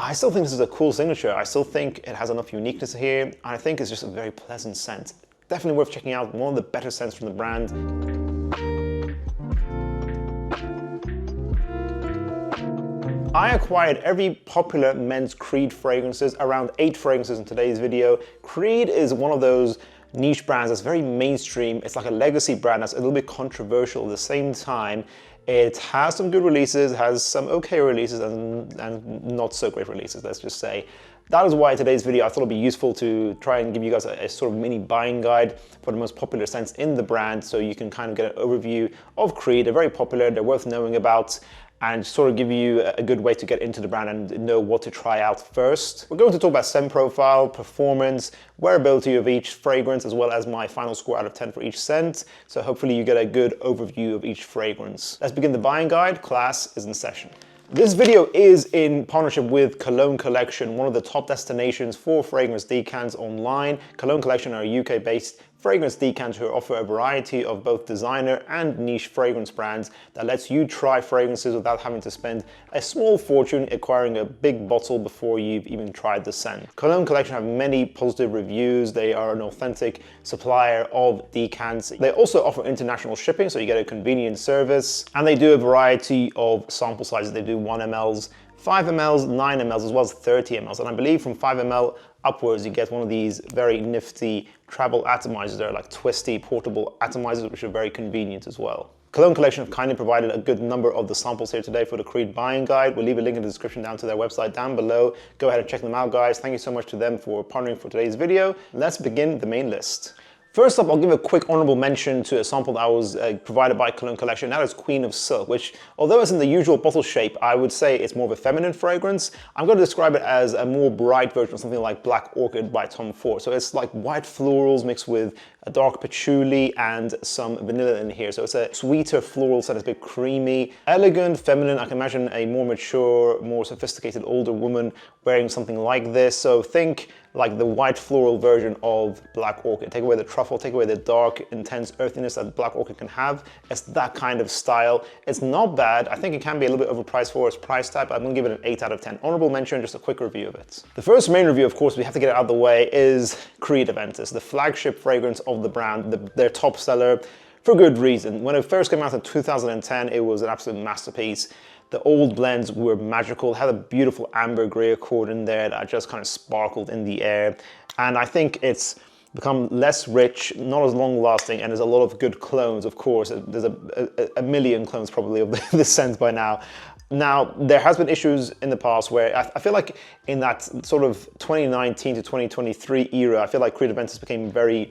I still think this is a cool signature. I still think it has enough uniqueness here. And I think it's just a very pleasant scent. Definitely worth checking out. One of the better scents from the brand. I acquired every popular men's Creed fragrances, around 8 fragrances in today's video. Creed is one of those niche brands that's very mainstream. It's like a legacy brand that's a little bit controversial at the same time. It has some good releases, has some okay releases, and not so great releases, let's just say. That is why today's video I thought it'd be useful to try and give you guys a sort of mini buying guide for the most popular scents in the brand, so you can kind of get an overview of Creed. They're very popular, they're worth knowing about, and sort of give you a good way to get into the brand and know what to try out first. We're going to talk about scent profile, performance, wearability of each fragrance, as well as my final score out of 10 for each scent. So hopefully you get a good overview of each fragrance. Let's begin the buying guide. Class is in session. This video is in partnership with Cologne Collection, one of the top destinations for fragrance decants online. Cologne Collection are a UK-based fragrance decants who offer a variety of both designer and niche fragrance brands that lets you try fragrances without having to spend a small fortune acquiring a big bottle before you've even tried the scent. Cologne Collection have many positive reviews. They are an authentic supplier of decants. They also offer international shipping, so you get a convenient service, and they do a variety of sample sizes. They do 1 mLs, 5 mLs, 9 mLs, as well as 30 mLs. And I believe from 5 ml upwards, you get one of these very nifty travel atomizers. They're like twisty, portable atomizers, which are very convenient as well. Cologne Collection have kindly provided a good number of the samples here today for the Creed buying guide. We'll leave a link in the description down to their website down below. Go ahead and check them out, guys. Thank you so much to them for partnering for today's video. Let's begin the main list. First up, I'll give a quick honorable mention to a sample that was provided by Cologne Collection. That is Queen of Silk, which, although it's in the usual bottle shape, I would say it's more of a feminine fragrance. I'm going to describe it as a more bright version of something like Black Orchid by Tom Ford. So it's like white florals mixed with a dark patchouli and some vanilla in here. So it's a sweeter floral scent, it's a bit creamy, elegant, feminine. I can imagine a more mature, more sophisticated older woman wearing something like this. So think like the white floral version of Black Orchid. Take away the truffle, take away the dark, intense earthiness that Black Orchid can have. It's that kind of style. It's not bad. I think it can be a little bit overpriced for its price tag, but I'm gonna give it an 8 out of 10. Honorable mention, just a quick review of it. The first main review, of course, we have to get it out of the way, is Creed Aventus, the flagship fragrance of the brand, their top seller, for good reason. When it first came out in 2010, it was an absolute masterpiece. The old blends were magical, had a beautiful amber-gray accord in there that just kind of sparkled in the air. And I think it's become less rich, not as long-lasting, and there's a lot of good clones, of course. There's a million clones probably of this scent by now. Now, there has been issues in the past where I feel like in that sort of 2019 to 2023 era, I feel like Creed Aventus became very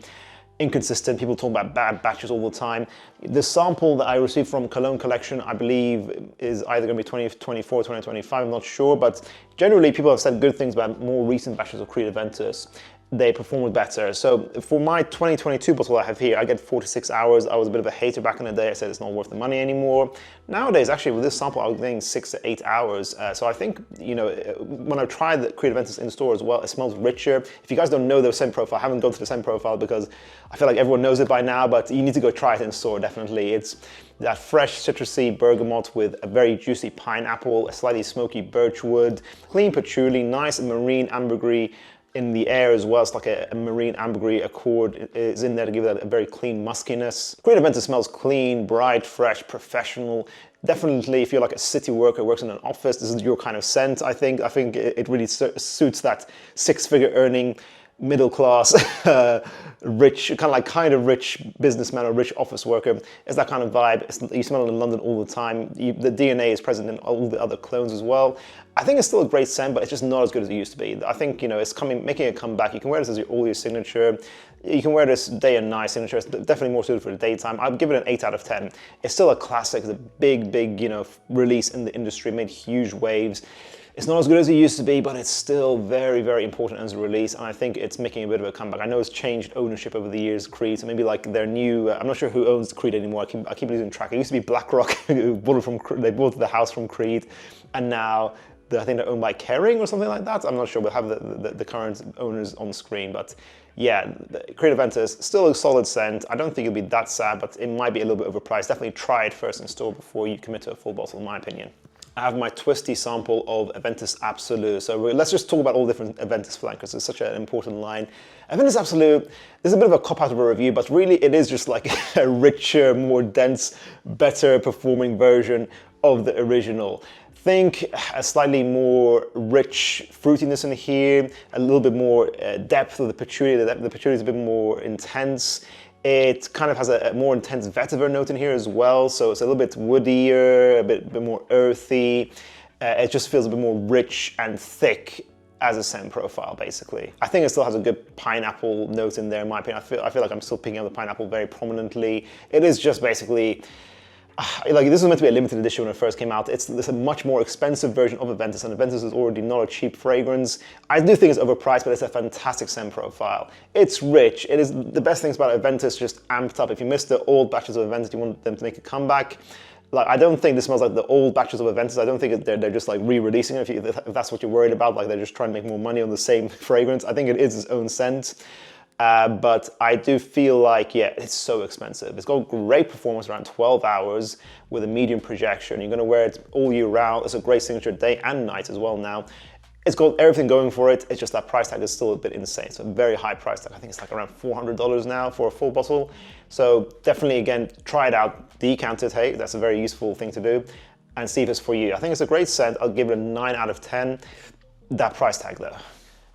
inconsistent. People talk about bad batches all the time. The sample that I received from Cologne Collection, I believe, is either going to be 2024 or 2025, I'm not sure, but generally people have said good things about more recent batches of Creed Aventus. They performed better. So for my 2022 bottle I have here, I get 4 to 6 hours. I was a bit of a hater back in the day. I said it's not worth the money anymore. Nowadays, actually, with this sample, I was getting 6 to 8 hours. So I think, you know, when I've tried the Creed Aventus in store as well, it smells richer. If you guys don't know the scent profile, I haven't gone to the scent profile because I feel like everyone knows it by now, but you need to go try it in store, definitely. It's that fresh citrusy bergamot with a very juicy pineapple, a slightly smoky birchwood, clean patchouli, nice marine ambergris in the air as well. It's like a marine ambergris accord is in there to give that a very clean muskiness. Creed Aventus smells clean, bright, fresh, professional. Definitely, if you're like a city worker, works in an office, this is your kind of scent. I think it really suits that 6-figure earning, middle class, rich, kind of rich businessman or rich office worker. It's that kind of vibe. You smell it in London all the time. The DNA is present in all the other clones as well. I think it's still a great scent, but it's just not as good as it used to be. I think, you know, it's making a comeback. You can wear this as all your signature. You can wear this day and night signature. It's definitely more suited for the daytime. I'd give it an 8 out of 10. It's still a classic. It's a big, you know, release in the industry. It made huge waves. It's not as good as it used to be, but it's still very, very important as a release, and I think it's making a bit of a comeback. I know it's changed ownership over the years, Creed, so maybe like their new, I'm not sure who owns Creed anymore, I keep losing track. It used to be BlackRock, they bought the house from Creed, and now I think they're owned by Kering or something like that. I'm not sure, we'll have the current owners on screen, but yeah, Creed Aventus, still a solid scent. I don't think it'll be that sad, but it might be a little bit overpriced. Definitely try it first in store before you commit to a full bottle, in my opinion. I have my twisty sample of Aventus Absolu. So let's just talk about all different Aventus flankers. It's such an important line. Aventus Absolu, this is a bit of a cop-out of a review, but really it is just like a richer, more dense, better performing version of the original. Think a slightly more rich fruitiness in here, a little bit more depth of the patchouli. The patchouli is a bit more intense. It kind of has a more intense vetiver note in here as well, so it's a little bit woodier, a bit more earthy. It just feels a bit more rich and thick as a scent profile, basically. I think it still has a good pineapple note in there, in my opinion. I feel like I'm still picking up the pineapple very prominently. It is just basically, like, this was meant to be a limited edition when it first came out. It's a much more expensive version of Aventus, and Aventus is already not a cheap fragrance. I do think it's overpriced, but it's a fantastic scent profile. It's rich. It is the best things about Aventus, just amped up. If you missed the old batches of Aventus, you want them to make a comeback. Like, I don't think this smells like the old batches of Aventus. I don't think they're just like re-releasing it, if that's what you're worried about, like they're just trying to make more money on the same fragrance. I think it is its own scent. But I do feel like, yeah, it's so expensive. It's got great performance around 12 hours with a medium projection. You're gonna wear it all year round. It's a great signature day and night as well now. It's got everything going for it. It's just that price tag is still a bit insane. It's a very high price tag. I think it's like around $400 now for a full bottle. So definitely, again, try it out, decant it, hey, that's a very useful thing to do, and see if it's for you. I think it's a great scent. I'll give it a 9 out of 10. That price tag though.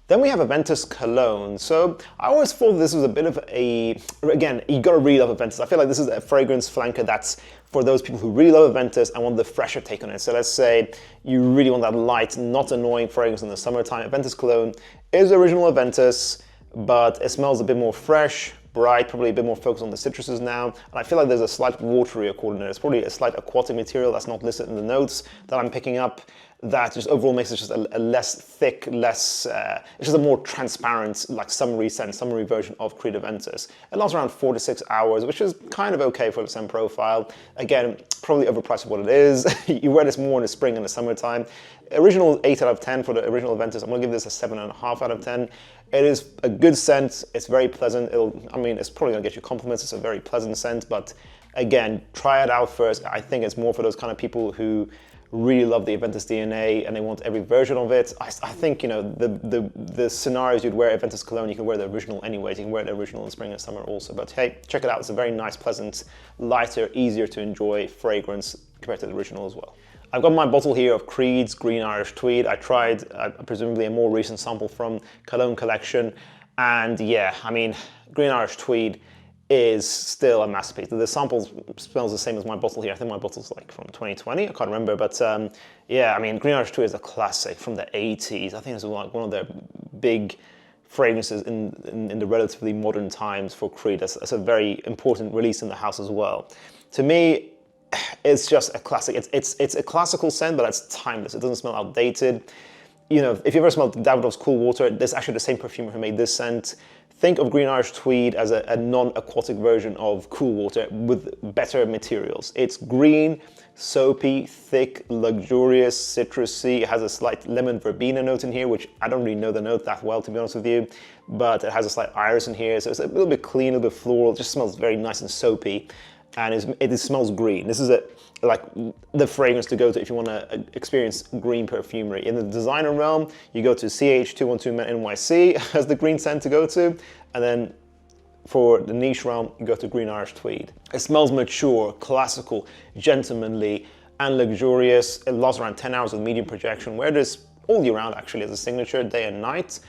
Then we have Aventus Cologne. So I always thought this was a bit of a, again, you gotta really love Aventus. I feel like this is a fragrance flanker that's for those people who really love Aventus and want the fresher take on it. So let's say you really want that light, not annoying fragrance in the summertime. Aventus Cologne is original Aventus, but it smells a bit more fresh, bright, probably a bit more focused on the citruses now. And I feel like there's a slight watery accord in it. It's probably a slight aquatic material that's not listed in the notes that I'm picking up. That just overall makes it just a less thick, less, it's just a more transparent, like summery scent, summery version of Creed Aventus. It lasts around 4 to 6 hours, which is kind of okay for the scent profile. Again, probably overpriced for what it is. You wear this more in the spring and the summertime. Original 8 out of 10 for the original Aventus. I'm gonna give this a 7.5 out of 10. It is a good scent. It's very pleasant. I mean, it's probably gonna get you compliments. It's a very pleasant scent, but again, try it out first. I think it's more for those kind of people who really love the Aventus DNA and they want every version of it. I think, you know, the scenarios you'd wear Aventus Cologne, you can wear the original anyways. You can wear the original in spring and summer also. But hey, check it out. It's a very nice, pleasant, lighter, easier to enjoy fragrance compared to the original as well. I've got my bottle here of Creed's Green Irish Tweed. I tried presumably a more recent sample from Cologne collection. And yeah, I mean, Green Irish Tweed is still a masterpiece. The sample smells the same as my bottle here. I think my bottle's like from 2020, I can't remember, but yeah, I mean, Green Irish Tweed is a classic from the 80s. I think it's like one of their big fragrances in the relatively modern times for Creed. That's a very important release in the house as well. To me, it's just a classic. It's a classical scent, but it's timeless. It doesn't smell outdated. You know, if you ever smelled Davidoff's Cool Water, there's actually the same perfumer who made this scent. Think of Green Irish Tweed as a non-aquatic version of Cool Water with better materials. It's green, soapy, thick, luxurious, citrusy. It has a slight lemon verbena note in here, which I don't really know the note that well, to be honest with you, but it has a slight iris in here, so it's a little bit clean, a little bit floral. It just smells very nice and soapy, and it smells green. This is like the fragrance to go to if you want to experience green perfumery. In the designer realm, you go to CH212 NYC as the green scent to go to, and then for the niche realm, you go to Green Irish Tweed. It smells mature, classical, gentlemanly, and luxurious. It lasts around 10 hours with medium projection. Wear this all year round actually as a signature, day and night.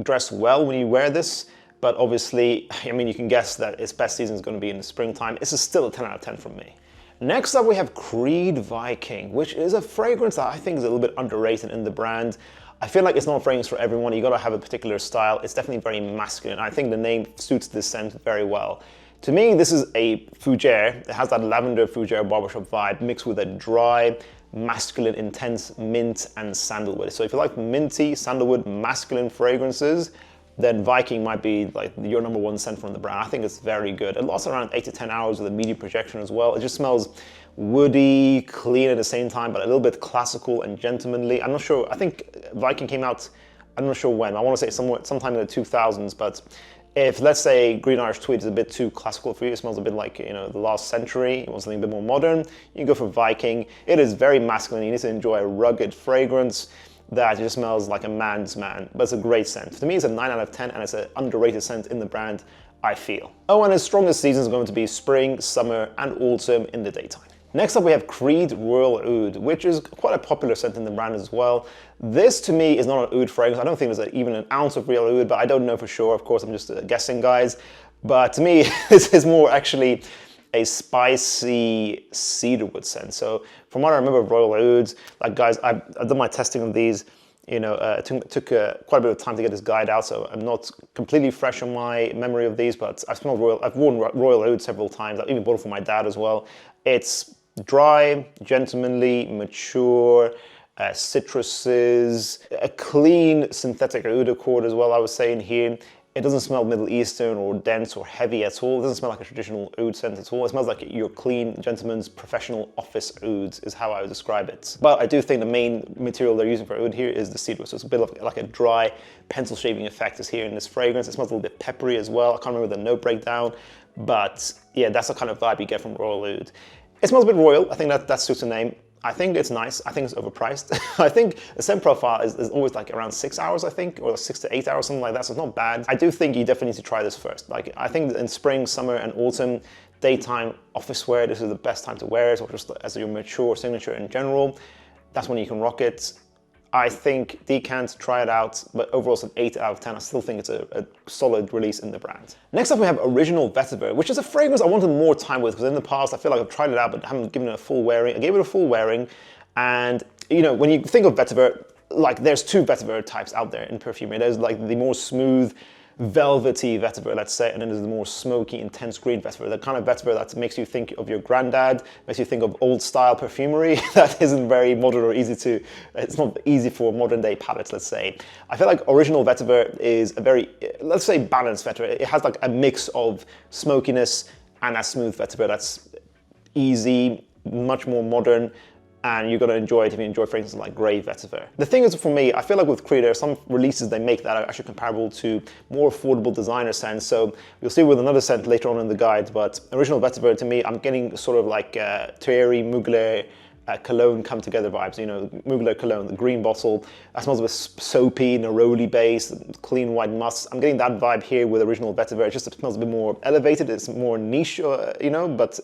Dress well when you wear this, but obviously, I mean, you can guess that its best season is going to be in the springtime. This is still a 10 out of 10 from me. Next up, we have Creed Viking, which is a fragrance that I think is a little bit underrated in the brand. I feel like it's not a fragrance for everyone. You gotta have a particular style. It's definitely very masculine. I think the name suits this scent very well. To me, this is a fougere. It has that lavender fougere barbershop vibe mixed with a dry, masculine, intense mint and sandalwood. So if you like minty, sandalwood, masculine fragrances, then Viking might be like your #1 scent from the brand. I think it's very good. It lasts around 8 to 10 hours with a medium projection as well. It just smells woody, clean at the same time, but a little bit classical and gentlemanly. I'm not sure, I think Viking came out, I'm not sure when. I want to say sometime in the 2000s, but If, let's say, Green Irish Tweed is a bit too classical for you, it smells a bit like, you know, the last century, you want something a bit more modern, you can go for Viking. It is very masculine. You need to enjoy a rugged fragrance that just smells like a man's man, but it's a great scent. To me, it's a 9 out of 10, and it's an underrated scent in the brand, I feel. Oh, and its strongest season is going to be spring, summer, and autumn in the daytime. Next up, we have Creed Royal Oud, which is quite a popular scent in the brand as well. This, to me, is not an oud fragrance. I don't think there's even an ounce of real oud, but I don't know for sure. Of course, I'm just guessing, guys. But to me, this is more actually a spicy cedarwood scent. So from what I remember of Royal Ouds, like, guys, I've done my testing on these. You know, it took quite a bit of time to get this guide out, so I'm not completely fresh on my memory of these, but I've worn Royal Oud several times. I've even bought it for my dad as well. It's dry, gentlemanly, mature, citruses, a clean synthetic oud accord as well, I was saying here. It doesn't smell Middle Eastern or dense or heavy at all. It doesn't smell like a traditional oud scent at all. It smells like your clean gentleman's professional office ouds is how I would describe it. But I do think the main material they're using for oud here is the cedar. So it's a bit of like a dry pencil shaving effect is here in this fragrance. It smells a little bit peppery as well. I can't remember the note breakdown, but yeah, that's the kind of vibe you get from Royal Oud. It smells a bit royal. I think that suits the name. I think it's nice. I think it's overpriced. I think the scent profile is always like around 6 hours, I think, or 6 to 8 hours, something like that. So it's not bad. I do think you definitely need to try this first. Like, I think in spring, summer, and autumn, daytime office wear, this is the best time to wear it, or just as your mature signature in general. That's when you can rock it. I think decant, try it out, but overall it's an 8 out of 10. I still think it's a solid release in the brand. Next up, we have Original Vetiver, which is a fragrance I wanted more time with, because in the past I feel like I've tried it out but haven't given it a full wearing. I gave it a full wearing, and you know, when you think of Vetiver, like, there's two Vetiver types out there in perfumery. There's like the more smooth, velvety vetiver, let's say, and then there's the more smoky, intense green vetiver, the kind of vetiver that makes you think of your granddad, makes you think of old style perfumery that isn't very modern or easy to, it's not easy for modern day palates, let's say. I feel like Original Vetiver is a very, let's say, balanced vetiver. It has like a mix of smokiness and a smooth vetiver that's easy, much more modern, and you're going to enjoy it if you enjoy fragrances like Grey Vetiver. The thing is, for me, I feel like with Creed, there are some releases they make that are actually comparable to more affordable designer scents. So you'll see with another scent later on in the guide, but Original Vetiver, to me, I'm getting sort of like Thierry Mugler Cologne come together vibes. You know, Mugler Cologne, the green bottle, that smells a bit soapy, neroli based, clean white musk. I'm getting that vibe here with Original Vetiver. It just smells a bit more elevated, it's more niche, you know, but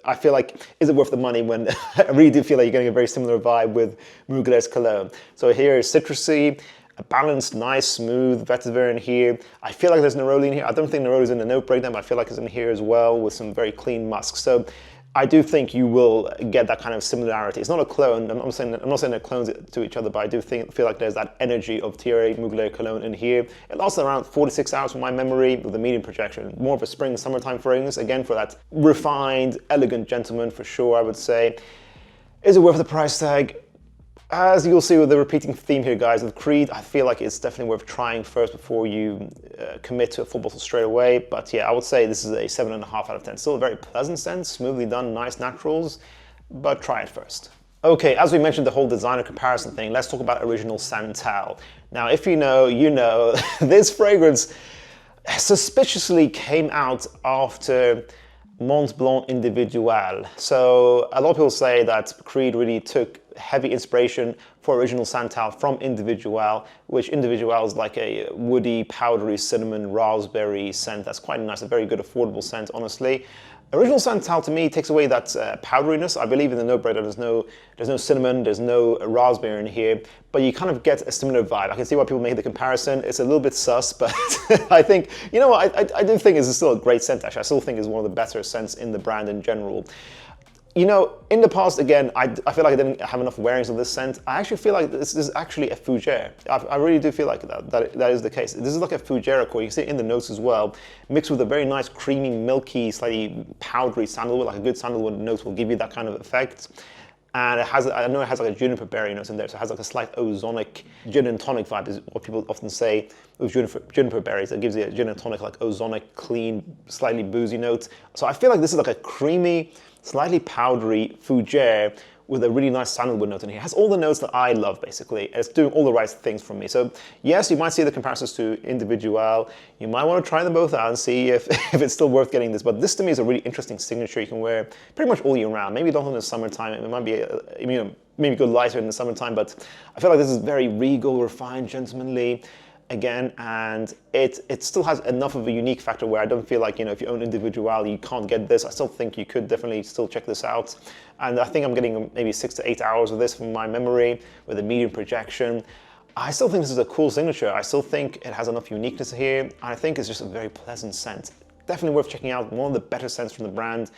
I feel like, is it worth the money when I really do feel like you're getting a very similar vibe with Mugler's Cologne. So here is citrusy, a balanced, nice, smooth vetiver in here. I feel like there's neroli in here. I don't think neroli is in the note breakdown, but I feel like it's in here as well with some very clean musk. So I do think you will get that kind of similarity. It's not a clone. I'm not saying they're clones to each other, but I do feel like there's that energy of Thierry Mugler Cologne in here. It lasts around 4 to 6 hours from my memory with a medium projection. More of a spring, summertime fragrance, again, for that refined, elegant gentleman, for sure, I would say. Is it worth the price tag? As you'll see with the repeating theme here, guys, with Creed, I feel like it's definitely worth trying first before you commit to a full bottle straight away. But yeah, I would say this is a 7.5 out of 10. Still a very pleasant scent, smoothly done, nice naturals, but try it first. Okay, as we mentioned the whole designer comparison thing, let's talk about Original Santal. Now, if you know, you know, this fragrance suspiciously came out after Mont Blanc Individual. So a lot of people say that Creed really took heavy inspiration for Original Santal from Individual, which Individual is like a woody, powdery, cinnamon, raspberry scent. That's quite nice, a very good affordable scent, honestly. Original Santal, to me, takes away that powderiness. I believe in the note breakdown, there's no cinnamon, there's no raspberry in here, but you kind of get a similar vibe. I can see why people make the comparison. It's a little bit sus, but I think, you know what, I do think it's still a great scent, actually. I still think it's one of the better scents in the brand in general. You know, in the past, again, I feel like I didn't have enough wearings of this scent. I actually feel like this is actually a fougere. I really do feel like that is the case. This is like a fougere accord. You can see it in the notes as well, mixed with a very nice, creamy, milky, slightly powdery sandalwood. Like a good sandalwood note will give you that kind of effect. And it has, I know it has like a juniper berry notes in there, so it has like a slight ozonic gin and tonic vibe, is what people often say with juniper berries. It gives you a gin and tonic, like ozonic, clean, slightly boozy note. So I feel like this is like a creamy, slightly powdery fougere with a really nice sandalwood note in here. It has all the notes that I love, basically. It's doing all the right things from me. So yes, you might see the comparisons to Individual. You might want to try them both out and see if it's still worth getting this. But this to me is a really interesting signature you can wear pretty much all year round. Maybe not in the summertime. It might be, maybe go lighter in the summertime, but I feel like this is very regal, refined, gentlemanly. Again, and it still has enough of a unique factor where I don't feel like, if you own Individual, you can't get this. I still think you could definitely still check this out. And I think I'm getting maybe 6 to 8 hours of this from my memory with a medium projection. I still think this is a cool signature. I still think it has enough uniqueness here. I think it's just a very pleasant scent. Definitely worth checking out. One of the better scents from the brand.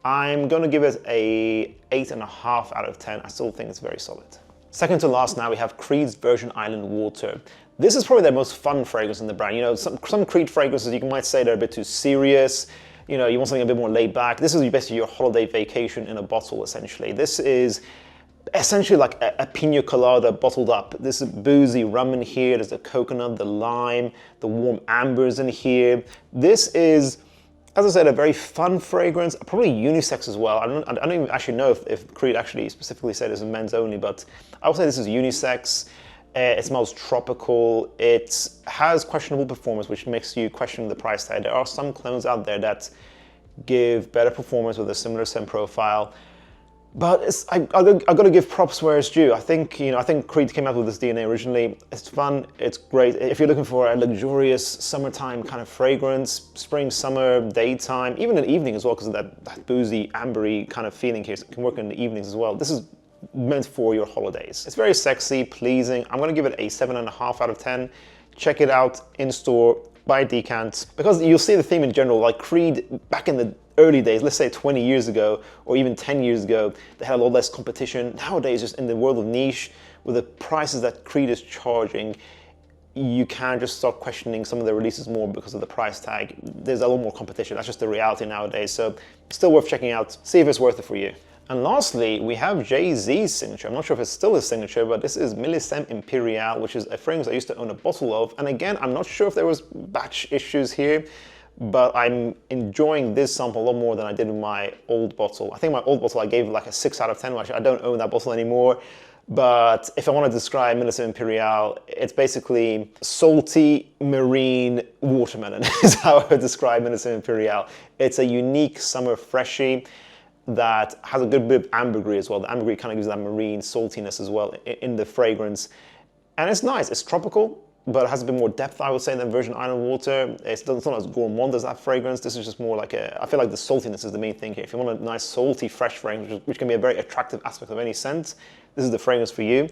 I'm going to give it a 8.5 out of 10. I still think it's very solid. Second to last now, we have Creed's Virgin Island Water. This is probably their most fun fragrance in the brand. Some Creed fragrances, you might say they're a bit too serious. You want something a bit more laid back. This is basically your holiday vacation in a bottle, essentially. This is essentially like a pina colada bottled up. This is boozy rum in here. There's the coconut, the lime, the warm ambers in here. This is, as I said, a very fun fragrance, probably unisex as well. I don't even actually know if Creed actually specifically said this is men's only, but I would say this is unisex. It smells tropical. It has questionable performance, which makes you question the price tag. There are some clones out there that give better performance with a similar scent profile, but I got to give props where it's due. I think Creed came out with this DNA originally. It's fun. It's great. If you're looking for a luxurious summertime kind of fragrance, spring, summer, daytime, even in the evening as well, because of that boozy, ambery kind of feeling here. So it can work in the evenings as well. This is meant for your holidays. It's very sexy, pleasing. I'm going to give it a 7.5 out of 10. Check it out in store, buy a decant, because you'll see the theme in general. Like Creed back in the early days, let's say 20 years ago or even 10 years ago, they had a lot less competition. Nowadays, just in the world of niche, with the prices that Creed is charging, you can just start questioning some of the releases more because of the price tag. There's a lot more competition. That's just the reality nowadays. So still worth checking out. See if it's worth it for you. And lastly, we have Jay-Z's signature. I'm not sure if it's still his signature, but this is Millésime Impérial, which is a fragrance I used to own a bottle of. And again, I'm not sure if there was batch issues here, but I'm enjoying this sample a lot more than I did with my old bottle. I think my old bottle I gave like a 6 out of 10. Actually, I don't own that bottle anymore. But if I want to describe Millésime Impérial, it's basically salty marine watermelon is how I would describe Millésime Impérial. It's a unique summer freshie that has a good bit of ambergris as well. The ambergris kind of gives that marine saltiness as well in the fragrance. And it's nice, it's tropical, but it has a bit more depth, I would say, than Virgin Island Water. It's not as gourmand as that fragrance. This is just more like I feel like the saltiness is the main thing here. If you want a nice, salty, fresh fragrance, which can be a very attractive aspect of any scent, this is the fragrance for you.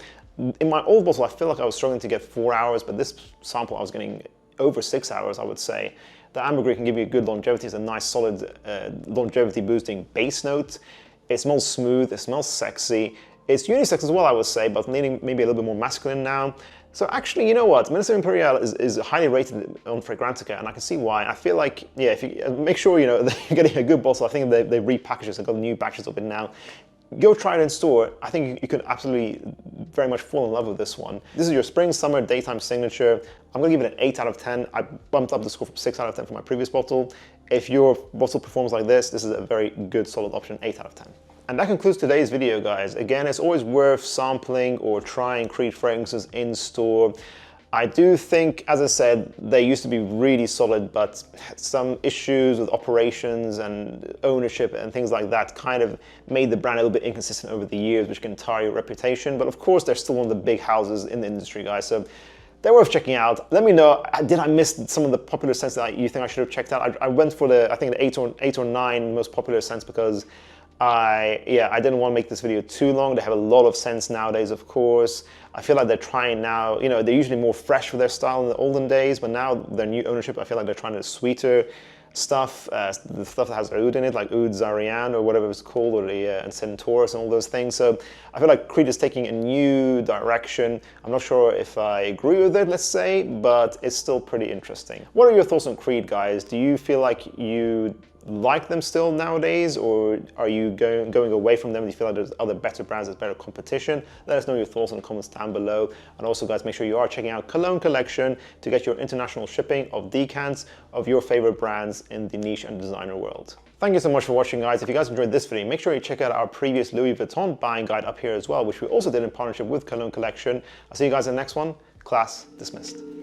In my old bottle, I feel like I was struggling to get 4 hours, but this sample I was getting over 6 hours, I would say. The ambergris can give you a good longevity. It's a nice, solid, longevity-boosting base note. It smells smooth. It smells sexy. It's unisex as well, I would say, but leaning maybe a little bit more masculine now. So actually, you know what? Millésime Impérial is highly rated on Fragrantica, and I can see why. I feel like, yeah, if you make sure that you're getting a good bottle. I think they repackaged this and got new batches of it now. Go try it in store. I think you could absolutely very much fall in love with this one. This is your spring, summer, daytime signature. I'm gonna give it an 8 out of 10. I bumped up the score from 6 out of 10 for my previous bottle. If your bottle performs like this is a very good, solid option, 8 out of 10. And that concludes today's video, guys. Again, it's always worth sampling or trying Creed fragrances in store. I do think, as I said, they used to be really solid, but some issues with operations and ownership and things like that kind of made the brand a little bit inconsistent over the years, which can tar your reputation. But of course, they're still one of the big houses in the industry, guys. So they're worth checking out. Let me know, did I miss some of the popular scents that you think I should have checked out? I went for I think the 8 or 9 most popular scents because I didn't want to make this video too long. They have a lot of scents nowadays, of course. I feel like they're trying now, they're usually more fresh for their style in the olden days, but now their new ownership, I feel like they're trying to sweeter stuff, the stuff that has oud in it, like Oud Zarian or whatever it's called, or and Centaurus and all those things. So I feel like Creed is taking a new direction. I'm not sure if I agree with it, let's say, but it's still pretty interesting. What are your thoughts on Creed, guys? Do you feel like you like them still nowadays, or are you going away from them? Do you feel like there's other better brands, there's better competition? Let us know your thoughts in the comments down below. And also, guys, make sure you are checking out Cologne Collection to get your international shipping of decants of your favorite brands in the niche and designer world. Thank you so much for watching, guys. If you guys enjoyed this video, make sure you check out our previous Louis Vuitton buying guide up here as well, which we also did in partnership with Cologne Collection. I'll see you guys in the next one. Class dismissed.